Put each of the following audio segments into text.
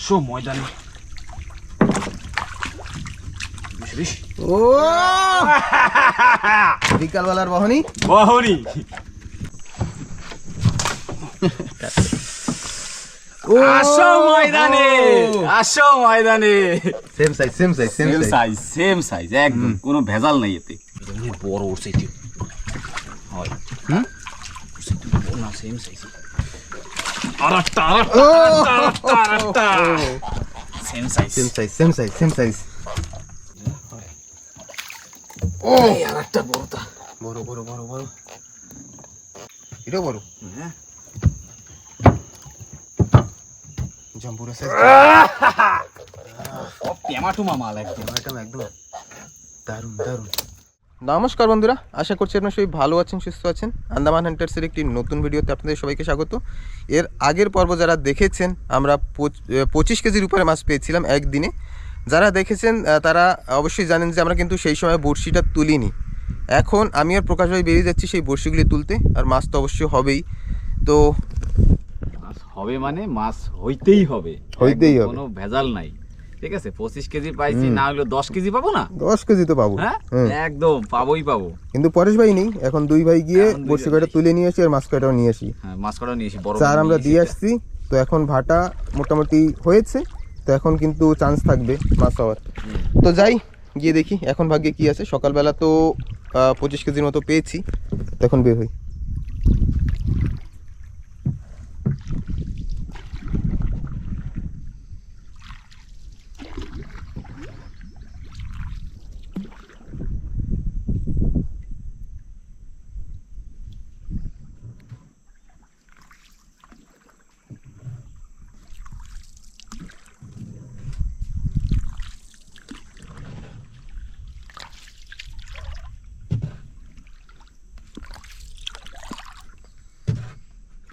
আসো ময়দানে। ও বিকালবেলার বহনি বহনি। আসো ময়দানে, আসো ময়দানে। Same size same size same same size size, same size, একদম কোনো ভেজাল নাই এতে। বড় উঠছে এটি। হয় না, সেম সাইজ। আরেকটা same size, same size same size same size. ও আরেকটা বড়টা। বড় বড় বড় বড়, এটাও বড়। হ্যাঁ, জাম্বুরা সাইজ। টেমাটুমা মাল একদম। একদম একদম দারুণ দারুণ। নমস্কার বন্ধুরা, আশা করছি আপনারা সবাই ভালো আছেন, সুস্থ আছেন। আন্দামান হান্টার্সের একটি নতুন ভিডিওতে আপনাদের সবাইকে স্বাগত। এর আগের পর্ব যারা দেখেছেন, আমরা 25 কেজির উপরে মাছ পেয়েছিলাম একদিনে। যারা দেখেছেন তারা অবশ্যই জানেন যে আমরা কিন্তু সেই সময় বড়শিটা তুলিনি। এখন আমি আর প্রকাশ ভাই বেরিয়ে যাচ্ছি সেই বড়শিগুলি তুলতে, আর মাছ তো অবশ্যই হবেই। তো মাছ হবে মানে মাছ হইতেই হবে, হইতেই হবে, কোনো ভেজাল নাই। ঠিক আছে, 25 কেজি পাইছি, না হলে 10 কেজি পাবো না? 10 কেজি তো পাবো, হ্যাঁ একদম পাবোই পাবো। কিন্তু পরেশ ভাই নেই, এখন দুই ভাই গিয়ে বড়শি কাটা তুলে নিয়ে আসি আর মাছ কাটাও নিয়ে আসি। হ্যাঁ, মাছ কাটাও নিয়ে আসি, বড় চার আমরা দিয়ে আসছি। তো এখন ভাটা মোটামুটি হয়েছে, তো এখন কিন্তু চান্স থাকবে মাছ হওয়ার। তো যাই গিয়ে দেখি এখন ভাগ্যে কি আছে। সকালবেলা তো 25 কেজির মতো পেয়েছি, তো এখন বের হই।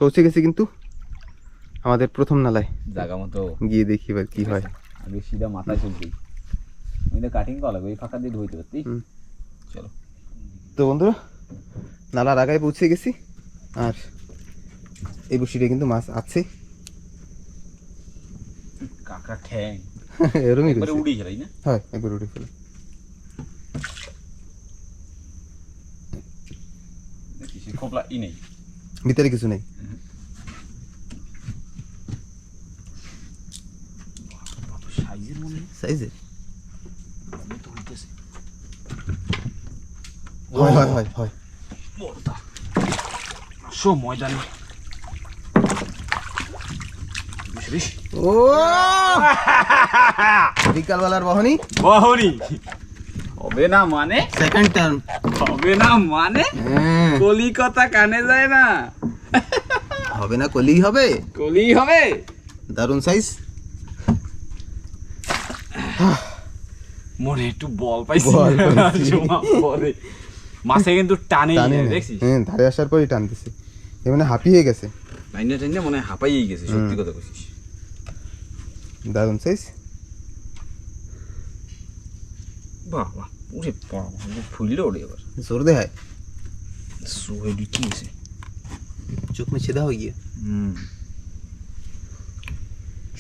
পৌঁছে গেছি কিন্তু আমাদের প্রথম নালায়। জায়গা মতো গিয়ে দেখি এবার কি হয়। আগে সিধা মাথায় চলছি, ওইটা কাটিং করা লাগবে, এই ফাঁকা দিয়ে ধুইতে পারতি। চলো তো বন্ধুরা, নালার আগায় পৌঁছে গেছি, আর এই বড়শিটা কিন্তু মাছ আছে। কাঁকড়া ঠ্যাং এরমই একবারে উড়ি গেলাই না? হ্যাঁ, একবার উঠে ফেলে। দেখি সে খোপলা ই নেই, ভিতরে কিছু নেই। সাইজের মনে সাইজের তো হইতেছে। হয় হয় হয় হয়। বড়টা। আসো ময়দানে। ও বিকালবেলার বহনি বহনি। হবে না মানে? Second turn. হবে না মানে? কলিকতা কানে যায় না। হবে না, কলি হবে, কলি হবে। দারুণ সাইজ। মনে একটু বল পাইছি, বল পাইছি। জমা পড়ে। মাছে কিন্তু টানে দেখছিস? হ্যাঁ, ধারে আসার পরই টানতেছে, এ মানে হাঁপিয়ে গেছে। লাইনে টাইনে মনে হয় হাঁপাইয়েই গেছে, সত্যি কথা কইছিস। দারুণ সাইজ। বাহ বাহ, ওরে বাবা, ফুললে ওরে এবার জোর দেখায়, সোহেলি কি আছে, চোখ মে ছেদা হয়ে গিয়ে। হুম।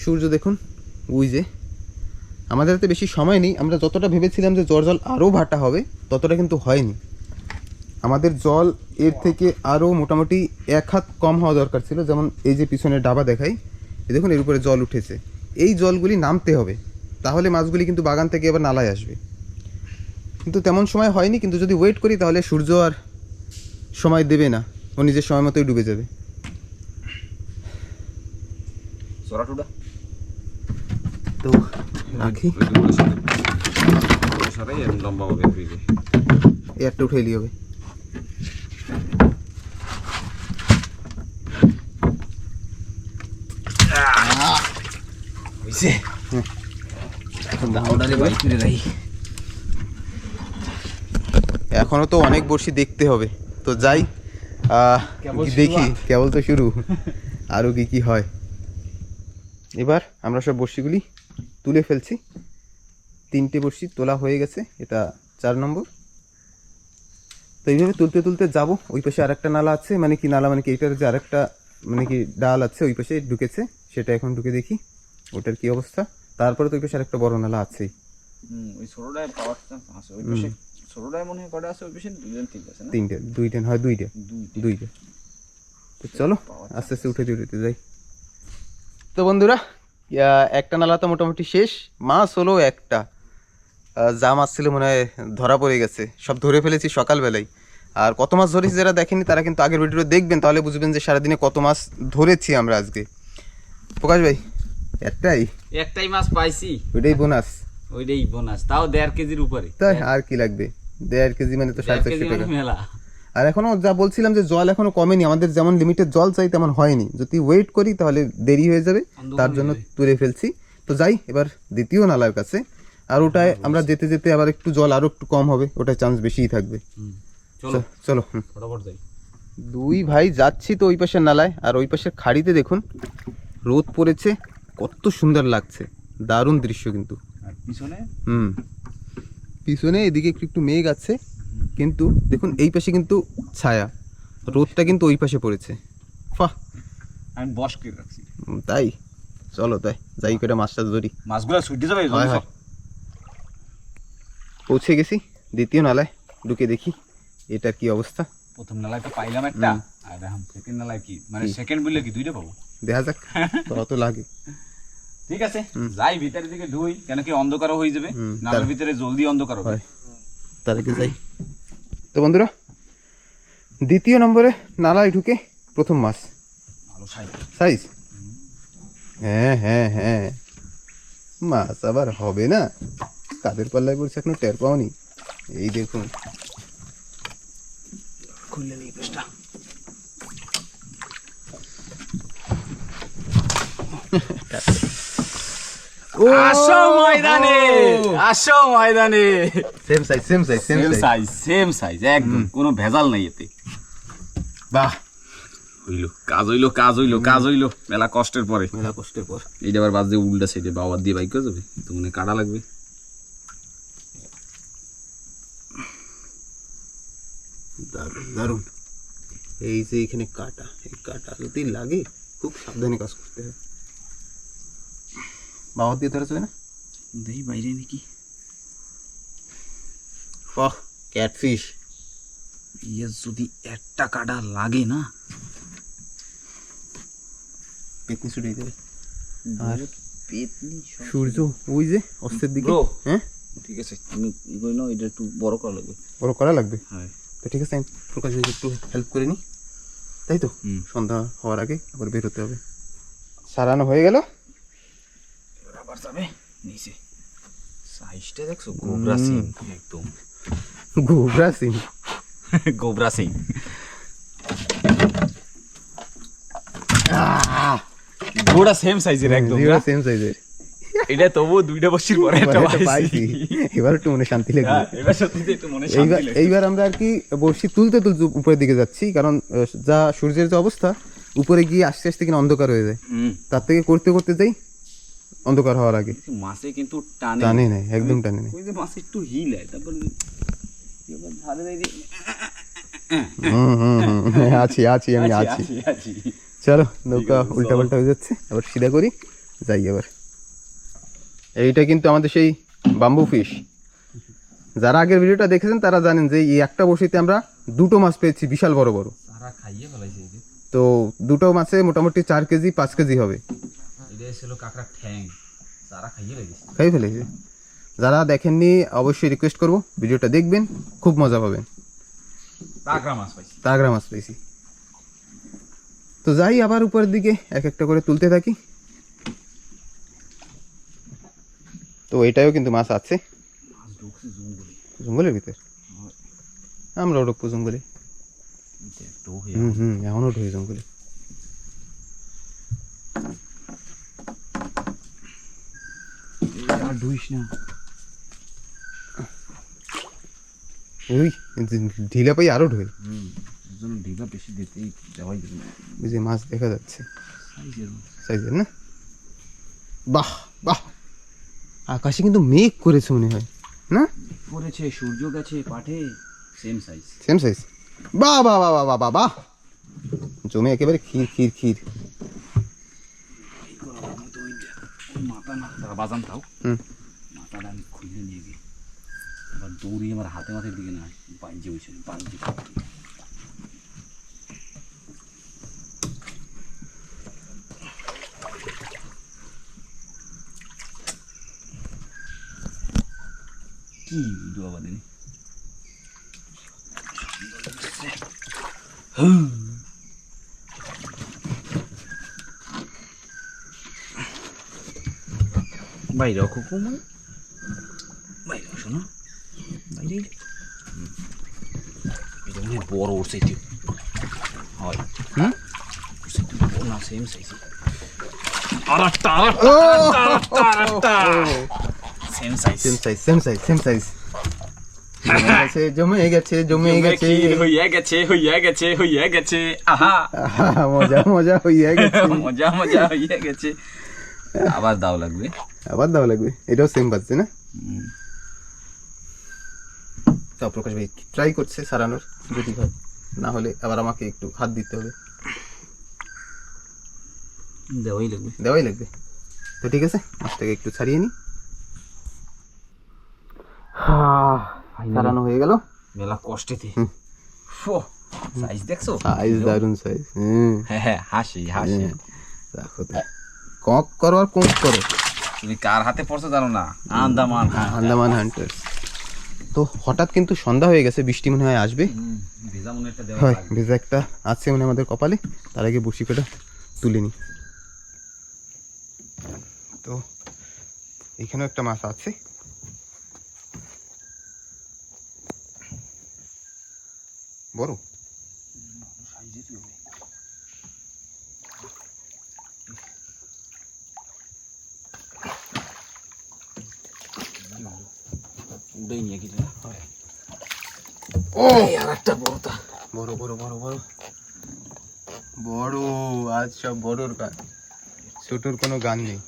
সূর্য দেখুন, ওই যে। আমাদের হাতে বেশি সময় নেই, আমরা যতটা ভেবেছিলাম যে জল আরও ভাটা হবে, ততটা কিন্তু হয়নি। আমাদের জল এর থেকে আরও মোটামুটি 1 হাত কম হওয়া দরকার ছিল। যেমন এই যে পিছনে ডাবা দেখাই, এই দেখুন এর উপরে জল উঠেছে। এই জলগুলি নামতে হবে, তাহলে মাছগুলি কিন্তু বাগান থেকে এবার নালায় আসবে। কিন্তু তেমন সময় হয়নি, কিন্তু যদি ওয়েট করি তাহলে সূর্য আর সময় দেবে না, ও নিজের সময় মতোই ডুবে যাবে। সরাটুডা তো রাখি, সরাই লম্বা হবে, এই একটা উঠে এলি হবে। হইছে। দাউডারে বাইক করে রাই। এখনো তো অনেক বড়শি দেখতে হবে, তো যাই দেখি, কেবল তো শুরু, আরও কি কি হয়। এবার আমরা সব বড়শিগুলি তুলে ফেলছি। 3টে বড়শি তোলা হয়ে গেছে, এটা 4 নম্বর। তো এইভাবে তুলতে তুলতে যাব। ওই পাশে আরেকটা নালা আছে, মানে কি নালা, মানে কি এইটার যে আরেকটা মানে কি ডাল আছে ওই পাশে ঢুকেছে, সেটা এখন ঢুকে দেখি। ওটার কি অবস্থা। তারপরে তো ওই পাশে আরেকটা বড় নালা আছেই। ওই ছোটটায় পাওয়ার চান্স আছে, ওই পাশে ছোটটায় মনে হয় কটা আছে, ওই পাশে দুইজন তিনটা আছে না? দুইটা হয়, দুইটা। তো চলো আস্তে আস্তে উঠে যাই। তো বন্ধুরা, একটা নালা তো মোটামুটি শেষ। মাছ হলো একটা, যা মাছ ছিল মনে হয় ধরা পড়ে গেছে, সব ধরে ফেলেছি সকালবেলায়। আর কত মাছ ধরেছি যারা দেখেনি তারা কিন্তু আগের ভিডিও দেখবেন, তাহলে বুঝবেন যে সারাদিনে কত মাছ ধরেছি আমরা আজকে। প্রকাশ ভাই, একটাই মাছ পাইছি, ওইটাই বোনাস। তাও 1.5 কেজির উপরে। তাই আর কি লাগবে, 1.5 কেজি মানে তো 450 টাকা মেলা। আর এখনো যা বলছিলাম যে জল এখনো কমেনি, আমাদের যেমন লিমিটেড জল চাই তেমন হয়নি। যদি ওয়েট করি তাহলে দেরি হয়ে যাবে, তার জন্য তুলে ফেলছি। তো যাই এবার দ্বিতীয় নালার কাছে, আর ওটায় আমরা যেতে যেতে আবার একটু জল আরো একটু কম হবে, ওটায় চান্স বেশিই থাকবে। চলো দুই ভাই যাচ্ছি তো ওই পাশের নালায়। আর ওই পাশের খাড়িতে দেখুন রোদ পড়েছে, কত সুন্দর লাগছে, দারুণ দৃশ্য কিন্তু। পিছনে এদিকে একটু মেঘ আছে, কিন্তু দেখুন এই পাশে কিন্তু ছায়া, রোদটা কিন্তু ওই পাশে পড়েছে। বাহ, আমি বস করে রাখছি। তাই চলো তাই যাই করে মাছটা ধরি, মাছগুলো ছুটে যাবে। পৌঁছে গেছি দ্বিতীয় নালায়, ঢুকে দেখি এটার কি অবস্থা। প্রথম নালায় তো পাইলাম একটা, আর এখন সেকেন্ড নালায় কি মানে সেকেন্ড বললে কি দুইটা পাবো, দেখা যাক কত লাগে। ঠিক আছে যাই ভিতরের দিকে ঢুই, কেন কি অন্ধকার হয়ে যাবে, নালার ভিতরে জলদি অন্ধকার হবে, তার আগে যাই। তো বন্ধুরা, দ্বিতীয় নম্বরে নালায় ঢুকে প্রথম মাছ, ভালো সাইজ। হ্যাঁ হ্যাঁ হ্যাঁ, মাছ আবার হবে না, কাদের পাল্লায় পড়ছে এখনো টের পাওনি। এই দেখুন, খুললে নেই পেছটা। আসো ময়দানে, আসো ময়দানে। সেম সাইজ একদম, কোনো ভেজাল নাই এতে। বাহ, কাজ হইলো মেলা কষ্টের পর। এইটা আবার বাদ দিয়ে উল্টা সাইডে বাবার দিয়ে বাইক যাবে তো, মনে কাটা লাগবে। দারুণ। এই যে এখানে কাটা, এই কাটা যদি লাগে খুব সাবধানে কাজ করতে হবে। বাবার দিয়ে ধরা যাবে না, দেখি বাইরে নাকি। ক্যাটফিশ। যদি একটা কাটা লাগে না, পেতনি ছুটে যাবে। আর সূর্য ওই যে অস্তের দিকে। হ্যাঁ ঠিক আছে, তুমি কই না, এটা একটু বড় করা লাগবে। হ্যাঁ তো ঠিক আছে, আমি প্রকাশ একটু হেল্প করে নিই, তাই তো সন্ধ্যা হওয়ার আগে আবার বের হতে হবে। সারানো হয়ে গেল, আবার যাবে নিচে। সাইজটা দেখছো, গোবরা সিং একদম, গোবরা সিং। গোটা সেম সাইজের একদম, সেম সাইজের। এটা তবু দুইটা বছর পরে একটা পাইছি, এবার একটু মনে শান্তি লাগবে। এবার সত্যি একটু মনে শান্তি লাগবে। এইবার আমরা আর কি বড়শি তুলতে উপরের দিকে যাচ্ছি, কারণ যা সূর্যের যে অবস্থা, উপরে গিয়ে আস্তে আস্তে কিনা অন্ধকার হয়ে যায়। তার থেকে করতে করতে যাই অন্ধকার হওয়ার আগে। মাছে কিন্তু টানে নেই, একদম টানে নেই। ওই যে মাছ একটু হিলায়, তারপর ধারে যাই। আছি আমি আছি। চলো, নৌকা উল্টা পাল্টা হয়ে যাচ্ছে, আবার সিধা করি, যাই এবার। এইটা কিন্তু আমাদের সেই বাম্বু ফিশ। যারা আগের ভিডিওটা দেখেছেন তারা জানেন যে এই একটা বড়শিতে আমরা দুটো মাছ পেয়েছি, বিশাল বড় বড়। তো দুটো মাছে মোটামুটি 4 কেজি 5 কেজি হবে। খাই ফেলেছে। যারা দেখেননি অবশ্যই রিকোয়েস্ট করবো ভিডিওটা দেখবেন, খুব মজা পাবেন। তাগড়া মাছ পেয়েছি। তো যাই আবার উপরের দিকে এক একটা করে তুলতে থাকি। তো এটাও কিন্তু মাছ আছে জঙ্গলের ভিতর, আমরাও ঢুকবো জঙ্গলে। এখনো ঢুকে জঙ্গলে। ওই ঢিলা পাই আরো ঢুকে, ঢিলা বেশি দিতেই যাওয়াই যাবে না। ওই যে মাছ দেখা যাচ্ছে সাইজের না। বাহ বাহ, আকাশে কিন্তু মেঘ করেছে মনে হয় না, করেছে, সূর্য গেছে পাঠে, সেম সাইজ। বাহ বাহ বাহ বাহ বাহ বাহ, জমে একেবারে ক্ষীর ক্ষীর ক্ষীর। তারা বাজান তাও হুম মাথাটা আমি খুলে নিয়ে গিয়ে আবার দৌড়িয়ে আমার হাতে মাথার দিকে না বাঞ্জি হয়েছে বাঞ্জি কি ভিডিও আবার দিন বাইরে কুকুর বাইরে শোনো বাইরে এটা মনে হয় বড় উঠছে একটু হয় হুম না same size same size same size জমে গেছে হইয়া গেছে আহা মজা মজা হইয়া গেছে মজা হইয়া গেছে আবার দাও লাগবে এটাও সেম বাজছে না তাও প্রকাশ ভাই ট্রাই করছে সারানোর যদি হয় না হলে আবার আমাকে একটু হাত দিতে হবে দেওয়াই লাগবে তো ঠিক আছে মাছটাকে একটু ছাড়িয়ে নি সারানো হয়ে গেল মেলা কষ্টেতে সাইজ দেখছো সাইজ দারুন সাইজ হ্যাঁ হাসি দেখো তো কক করো আর কোক করো তুমি কার হাতে পড়ছো জানো না আন্দামান হান্টার্স তো হঠাৎ কিন্তু সন্ধ্যা হয়ে গেছে বৃষ্টি মনে হয় আসবে ভেজা মনে একটা দেওয়া হয় ভেজা একটা আছে মানে আমাদের কপালে তার আগে বসি কটা তুলে নি তো এখানেও একটা মাছ আছে বড় ও আরেকটা বড়টা বড় আজ সব বড়র গান ছোটর কোনো গান নেই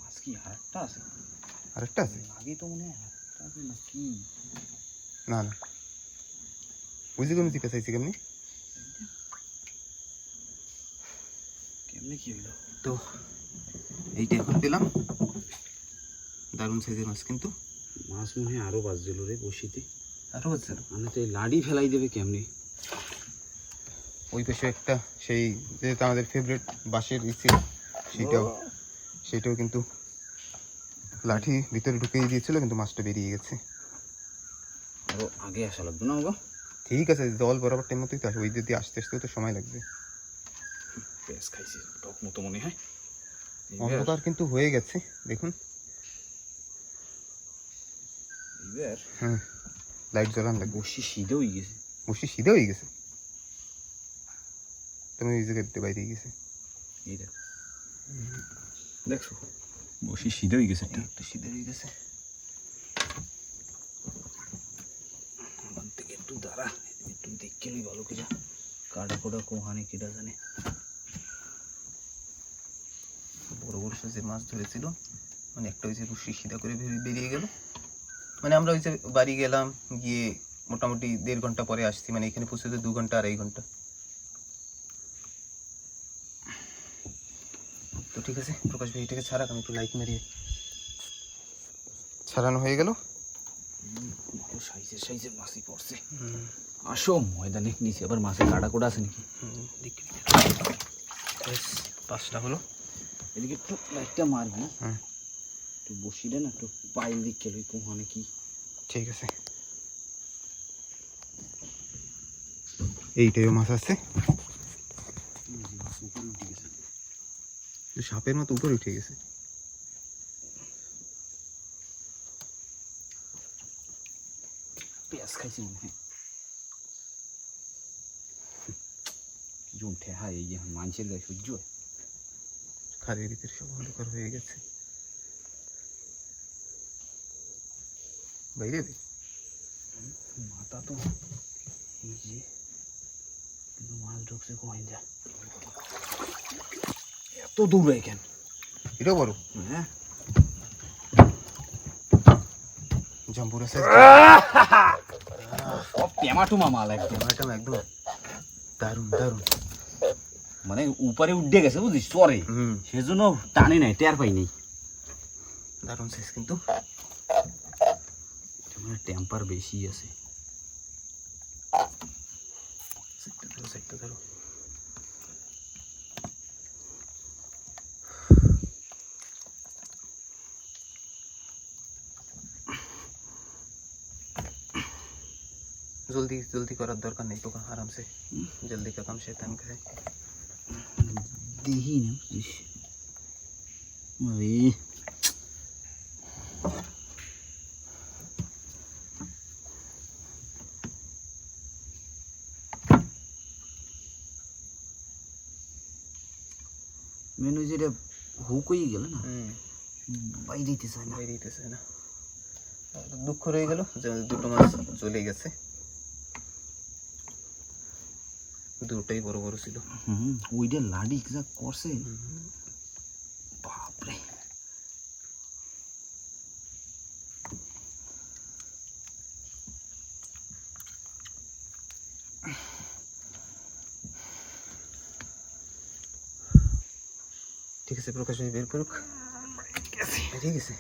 মাছ কি আরেকটা আছে আগে তো মনে হয় আরেকটা আছে না কি না বুঝি কেমনি চিপে চাইছি কেমনি কি হইলো তো এইটা এখন পেলাম দারুণ সাইজের মাছ কিন্তু মাছ মনে হয় আরো বাজছিল রে বসিতে আরো বাজছিল মানে তো এই লাড়ি ফেলাই দেবে কেমনি ওই পাশে একটা সেই যেহেতু আমাদের ফেভারিট বাঁশের ইচ্ছে সেটাও কিন্তু লাঠি ভিতরে ঢুকিয়ে দিয়েছিল কিন্তু মাছটা বেরিয়ে গেছে আরো আগে আসা লাগবে না বাবা ঠিক আছে জল বরাবর টাইম মতোই তো আসবে ওই যদি আস্তে আস্তে তো সময় লাগবে বেশ খাইছি টক মতো মনে হয় অন্ধকার কিন্তু হয়ে গেছে দেখুন এবার হ্যাঁ লাইট জ্বালান লাগবে বসি সিধে হয়ে গেছে সিধে হয়ে গেছে তুমি এই জায়গাতে বাইরে গেছে এই দেখছো বসি সিধে হয়ে গেছে একটু সিধে হয়ে গেছে আমার থেকে একটু দাঁড়া একটু দেখে লই ভালো করে কাটা কোটা কোহানে কেটা জানে বড় সাইজের মাছ ধরেছিল মানে একটা হয়েছে সিধা করে বেরিয়ে গেল মানে আমরা হয়েছে বাড়ি গেলাম গিয়ে মোটামুটি 1.5 ঘন্টা পরে আসছি মানে এখানে পৌঁছতে 2 ঘন্টা 2.5 ঘন্টা তো ঠিক আছে প্রকাশ ভাই এটাকে ছাড়া আমি একটু লাইট মেরিয়ে ছাড়ানো হয়ে গেল সাইজের মাছই পড়ছে আসো ময়দানে নিচে আবার মাছের কাটা কোটা আছে নাকি 5টা হলো এদিকে একটু লাইটটা মারবি একটু বসিলে না একটু পাইল দিকে লই কোহানে কি ঠিক আছে এইটাই মাছ আছে সাপের মতো উপরে উঠে গেছে পেঁয়াজ খাইছি মনে হয় জুমঠে হাই এই মানুষের গায়ে সহ্য খালের ভিতরে সব অন্ধকার হয়ে গেছে বাইরে মাথা তো এই যে কিন্তু মাছ ঢুকছে কমাই যা এত দূরে কেন এটাও বড় হ্যাঁ জাম্বুরা সব টেমাটুমা মাল একদম একদম দারুণ দারুণ। মানে উপরে উঠে গেছে বুঝিস চরে, সেজন্য টানে নাই, টের পাই নাই। দারুণ সাইজ কিন্তু, টেম্পার বেশি আছে। সাইডটা ধরো। জলদি জলদি করার দরকার নেই, পোকা আরামসে জলদি কা কাম শয়তান কা है। দেখি না বুঝিস। আরে মেনু যেটা হুক হয়ে গেল না, বাইরে দিতে চায় না, বাইরে দিতেছে না। দুঃখ রয়ে গেল যে দুটো মাছ চলে গেছে, দুটোই বড় বড় ছিল। ওইটা লাডি যা করছে, বাপরে। ঠিক আছে, প্রকাশ ভাই বের করুক। ঠিক আছে,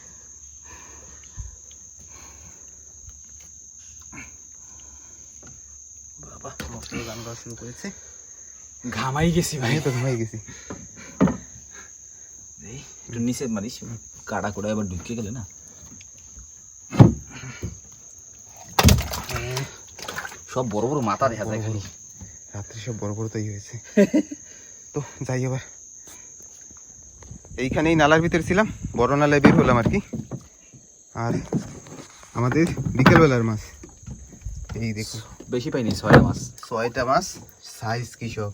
বাবা মস্ত গান গাওয়া শুরু করেছে। ঘামাই গেছি ভাই, আমি তো ঘুমাই গেছি। একটু নিচে মারিস, কাটা কোড়া এবার ঢুকে গেলে না। সব বড় বড় মাথা দেখা যায় খালি। রাত্রে সব বড় বড় তাই হয়েছে। তো যাই এবার, এইখানেই নালার ভিতরে ছিলাম, বড় নালায় বের হলাম আর কি। আর আমাদের বিকেলবেলার মাছ এই দেখুন, বেশি পাইনি, 6টা মাছ। 6টা মাছ, সাইজ কি সব,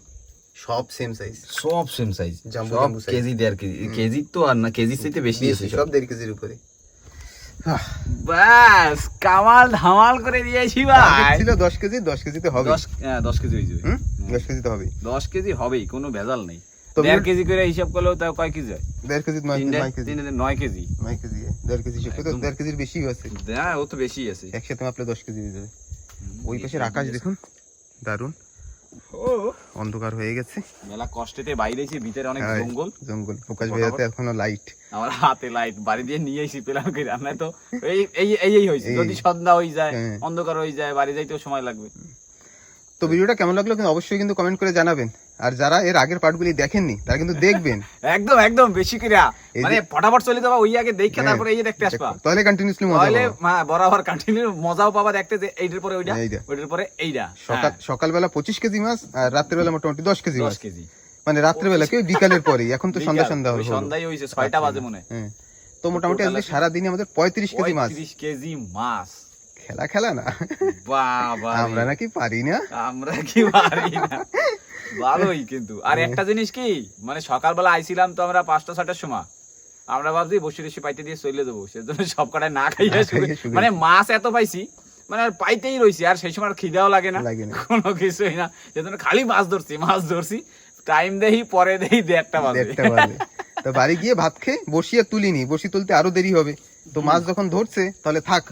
সব সেম সাইজ, সব সেম সাইজ, জাম্বো সব jumbo size। KG 1.5 KG, KG তো আর না, কেজির চাইতে বেশি আছে সব 1.5 কেজির উপরে। বাস কামাল ধামাল করে দিয়েছি ভাই। ছিল 10 কেজি, 10 কেজিতে হবে। 10 কেজি হয়ে যাবে। 10 কেজি তো হবে, 10 কেজি হবেই, কোনো ভেজাল নেই। তো 1.5 কেজি করে হিসাব করলেও তাও কয় কেজি হয়? 1.5 KG 9 KG, 9 KG. 9 KG, 1.5 KG হিসাব করতে 1.5 কেজির বেশি আছে। হ্যাঁ, ও তো বেশি আছে। একসাথে মাপলে 10 কেজি হয়ে যাবে। ওই পাশের আকাশ দেখুন, দারুণ ও অন্ধকার হয়ে গেছে। মেলা কষ্টেতে বাইরেছি, ভিতরে অনেক হ্যাঁ, জঙ্গল। জঙ্গল। প্রকাশ ভাইয়াতে এখনো লাইট, আমার হাতে লাইট বাড়ি দিয়ে নিয়ে এসেছি প্ল্যান করে, রান্নায় তো এই হয়েছে। যদি সন্ধ্যা হয়ে যায়, অন্ধকার হয়ে যায়, বাড়ি যাইতেও সময় লাগবে। তো ভিডিওটা কেমন লাগলো কিন্তু অবশ্যই কিন্তু কমেন্ট করে জানাবেন। আর যারা এর আগের পার্টগুলি দেখেননি তারা কিন্তু দেখবেন। একদম একদম বেশি করে, মানে ফটাফট চলে যাবা, ওই আগে দেখে তারপরে এই যে দেখতে আসবা, তাহলে কন্টিনিউয়াসলি মজা তাহলে পাবে। বরাবর কন্টিনিউ মজাও পাবা দেখতে, যে এইটার পরে ওইটা, এইটা। ওইটার পরে এইটা। সকালবেলা 25 কেজি মাছ, আর রাত্রেবেলা মোটামুটি 10 কেজি মাছ। 10 কেজি মানে রাত্রেবেলা কেউ বিকালের পরেই, এখন তো সন্ধ্যা সন্ধ্যা হলো। সন্ধ্যায় হইছে 6টা বাজে মনে। হ্যাঁ, তো মোটামুটি আজকে সারা দিনে আমাদের 35 কেজি মাছ। 35 কেজি মাছ, খেলা না, বাবা আমরা নাকি পারি না, আমরা কি পারি না। ভালোই কিন্তু। আর একটা জিনিস কি, মানে সকালবেলা আইছিলাম তো আমরা 5টা-6টার সময়, আমরা ভাবছি বসে বসে পাইতে দিয়ে চলে যাবো, সেজন্য সব কটায় না খাইয়া মানে মাছ এত পাইছি, মানে আর পাইতেই রইছি, আর সেই সময় আর খিদাও লাগে না, কোনো কিছুই না, সেজন্য খালি মাছ ধরছি। টাইম দেই, পরে দেই 1:30 বাজে। তো বাড়ি গিয়ে ভাত খেয়ে বসিয়ে তুলিনি, বসি তুলতে আরো দেরি হবে। তো মাছ যখন ধরছে তাহলে থাক,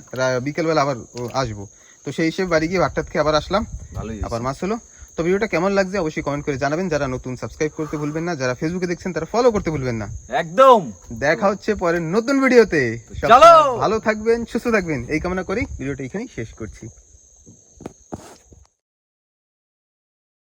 বিকেলবেলা আবার আসবো। তো সেই হিসেবে বাড়ি গিয়ে ভাতটা খেয়ে আবার আসলাম, আবার মাছ হলো। তো ভিডিওটা কেমন লাগছে অবশ্যই কমেন্ট করে জানাবেন। যারা নতুন সাবস্ক্রাইব করতে ভুলবেন না, যারা ফেসবুকে দেখছেন তারা ফলো করতে ভুলবেন না। একদম, দেখা হচ্ছে পরের নতুন ভিডিওতে। চলো, ভালো থাকবেন, সুস্থ থাকবেন এই কামনা করি ভিডিওটা এখানেই শেষ করছি।